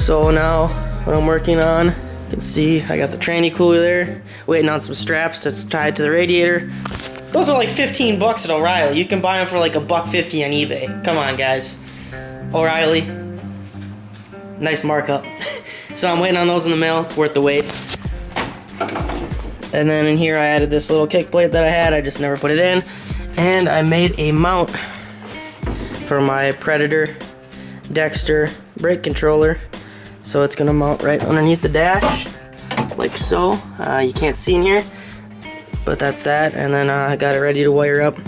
So now what I'm working on, you can see I got the tranny cooler there, waiting on some straps to tie it to the radiator. Those are like 15 bucks at O'Reilly. You can buy them for like $1.50 on eBay. Come on, guys. O'Reilly. Nice markup. So I'm waiting on those in the mail. It's worth the wait. And then in here I added this little kick plate that I had. I just never put it in. And I made a mount for my Predator Dexter brake controller. So it's gonna mount right underneath the dash, like so. You can't see in here, but that's that. And then I got it ready to wire up.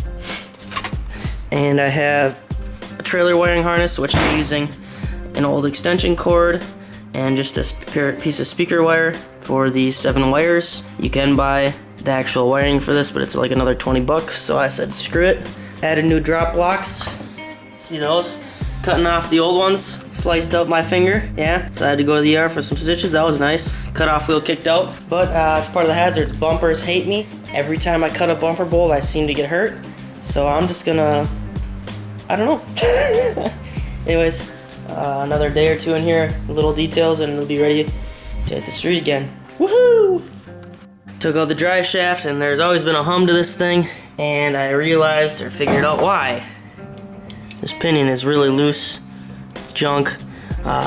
And I have a trailer wiring harness, which I'm using an old extension cord and just a piece of speaker wire for the 7 wires. You can buy the actual wiring for this, but it's like another 20 bucks. So I said, screw it. Added new drop locks. See those? Cutting off the old ones, sliced up my finger, yeah. So I had to go to the ER for some stitches, that was nice. Cut off wheel kicked out, but it's part of the hazards. Bumpers hate me. Every time I cut a bumper bolt, I seem to get hurt. So I'm just gonna, I don't know. Anyways, another day or two in here, little details, and it'll be ready to hit the street again. Woohoo! Took out the drive shaft, and there's always been a hum to this thing, and I realized or figured out why. This pinion is really loose. It's junk.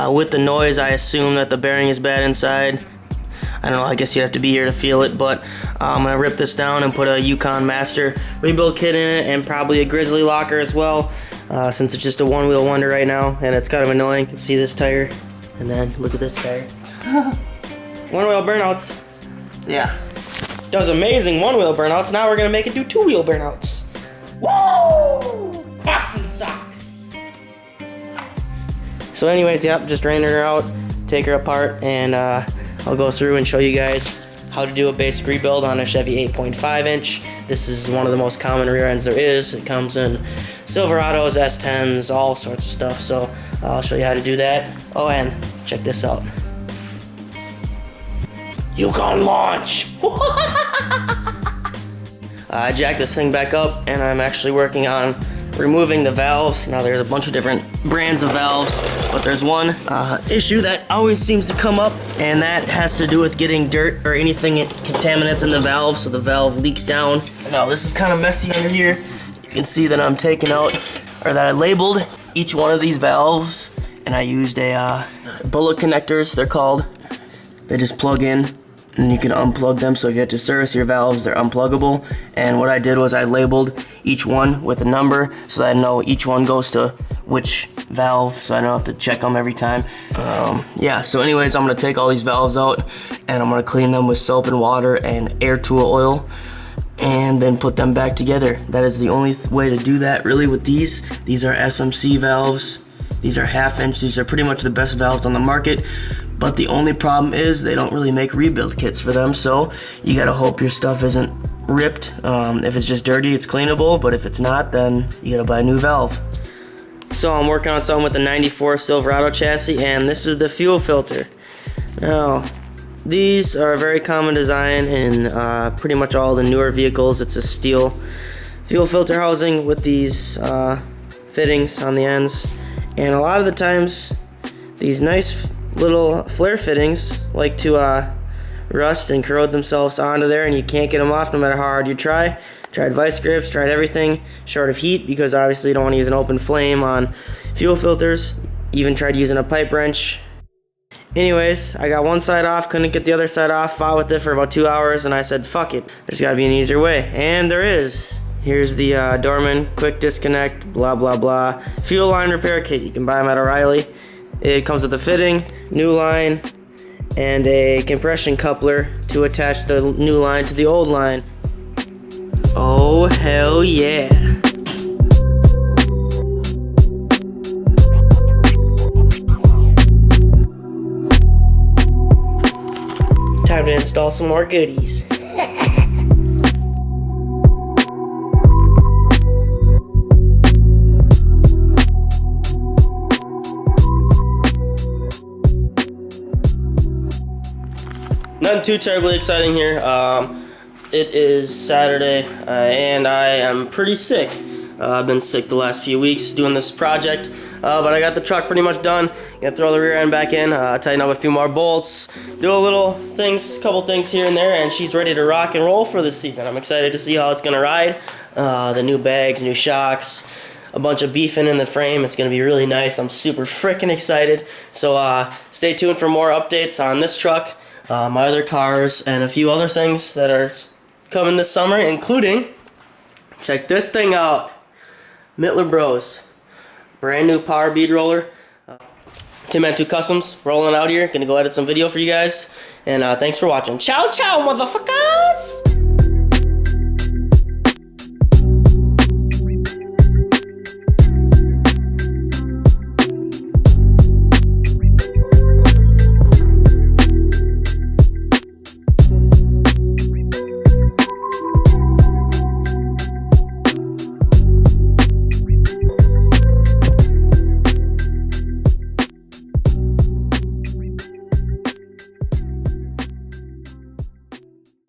With the noise, I assume that the bearing is bad inside. I don't know, I guess you'd have to be here to feel it, but I'm gonna rip this down and put a Yukon Master rebuild kit in it, and probably a Grizzly locker as well, since it's just a one-wheel wonder right now, and it's kind of annoying. You can see this tire, and then look at this tire. One-wheel burnouts. Yeah. Does amazing one-wheel burnouts. Now we're gonna make it do two-wheel burnouts. Whoa! Crocs and socks. So anyways, yep, just drain her out, take her apart, and I'll go through and show you guys how to do a basic rebuild on a Chevy 8.5 inch. This is one of the most common rear ends there is. It comes in Silverados, S10s, all sorts of stuff. So I'll show you how to do that. Oh, and check this out. Yukon launch. I jacked this thing back up, and I'm actually working on removing the valves. Now there's a bunch of different brands of valves, but there's one issue that always seems to come up, and that has to do with getting dirt or anything, contaminants in the valve, so the valve leaks down. Now this is kind of messy under here. You can see that I'm taking out, or that I labeled each one of these valves, and I used a bullet connectors, they're called. They just plug in, and you can unplug them, so if you have to service your valves, they're unpluggable. And what I did was I labeled each one with a number, so that I know each one goes to which valve, so I don't have to check them every time. Yeah, so anyways, I'm gonna take all these valves out, and I'm gonna clean them with soap and water and air tool oil, and then put them back together. That is the only way to do that, really, with these. These are SMC valves. These are 1/2 inch. These are pretty much the best valves on the market. But the only problem is they don't really make rebuild kits for them, so you gotta hope your stuff isn't ripped. If it's just dirty, it's cleanable, but if it's not, then you gotta buy a new valve. So I'm working on something with the 94 Silverado chassis, and this is the fuel filter. Now, these are a very common design in pretty much all the newer vehicles. It's a steel fuel filter housing with these fittings on the ends, and a lot of the times, these nice little flare fittings like to rust and corrode themselves onto there, and you can't get them off no matter how hard you try. Tried vice grips, tried everything short of heat, because obviously you don't want to use an open flame on fuel filters. Even tried using a pipe wrench. Anyways, I got one side off, couldn't get the other side off, fought with it for about 2 hours, and I said, fuck it, there's gotta be an easier way, and there is. Here's the Dorman quick disconnect, blah blah blah, fuel line repair kit. You can buy them at O'Reilly. It comes with a fitting, new line, and a compression coupler to attach the new line to the old line. Oh, hell yeah. Time to install some more goodies. Nothing too terribly exciting here. It is Saturday, and I am pretty sick. I've been sick the last few weeks doing this project, but I got the truck pretty much done. Gonna throw the rear end back in, tighten up a few more bolts, do a little things, couple things here and there, and she's ready to rock and roll for this season. I'm excited to see how it's gonna ride. The new bags, new shocks, a bunch of beefing in the frame. It's gonna be really nice. I'm super freaking excited. So stay tuned for more updates on this truck, my other cars, and a few other things that are coming this summer, including, check this thing out, Mittler Bros, brand new power bead roller. Tinman 2 Kustoms rolling out here. Gonna go edit some video for you guys, and thanks for watching. Ciao, ciao, motherfucker.